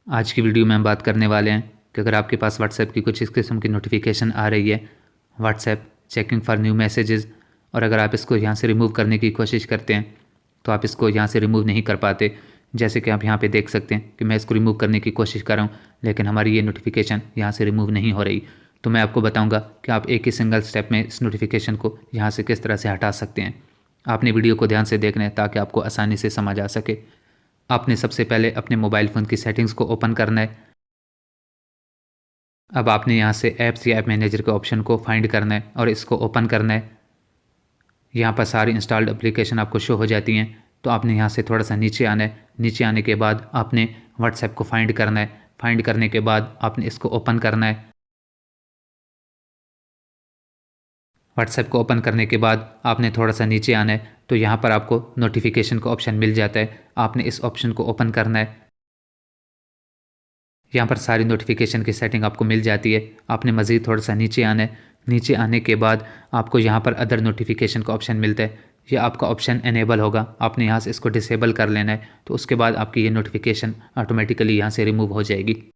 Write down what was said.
आज की वीडियो में हम बात करने वाले हैं कि अगर आपके पास व्हाट्सएप की कुछ इस किस्म की नोटिफिकेशन आ रही है, WhatsApp checking for new messages, और अगर आप इसको यहाँ से रिमूव करने की कोशिश करते हैं तो आप इसको यहाँ से रिमूव नहीं कर पाते। जैसे कि आप यहाँ पे देख सकते हैं कि मैं इसको रिमूव करने की कोशिश कर रहा हूँ, लेकिन हमारी ये नोटिफिकेशन यहाँ से रिमूव नहीं हो रही। तो मैं आपको बताऊँगा कि आप एक ही सिंगल स्टेप में इस नोटिफिकेशन को यहाँ से किस तरह से हटा सकते हैं। आपने वीडियो को ध्यान से देखना है ताकि आपको आसानी से समझ आ सके। आपने सबसे पहले अपने मोबाइल फ़ोन की सेटिंग्स को ओपन करना है। अब आपने यहाँ से ऐप्स या ऐप मैनेजर के ऑप्शन को फाइंड करना है और इसको ओपन करना है। यहाँ पर सारी इंस्टॉल्ड एप्लीकेशन आपको शो हो जाती हैं। तो आपने यहाँ से थोड़ा सा नीचे आना है। नीचे आने के बाद आपने व्हाट्सएप को फाइंड करना है। फाइंड करने के बाद आपने इसको ओपन करना है। व्हाट्सएप को ओपन करने के बाद आपने थोड़ा सा नीचे आना है तो यहाँ पर आपको नोटिफिकेशन का ऑप्शन मिल जाता है। आपने इस ऑप्शन को ओपन करना है। यहाँ पर सारी नोटिफिकेशन की सेटिंग आपको मिल जाती है। आपने मज़ीद थोड़ा सा नीचे आना है। नीचे आने के बाद आपको यहाँ पर अदर नोटिफिकेशन का ऑप्शन मिलता है। ये आपका ऑप्शन इनेबल होगा, आपने यहाँ से इसको डिसेबल कर लेना है। तो उसके बाद आपकी ये नोटिफिकेशन ऑटोमेटिकली यहाँ से रिमूव हो जाएगी।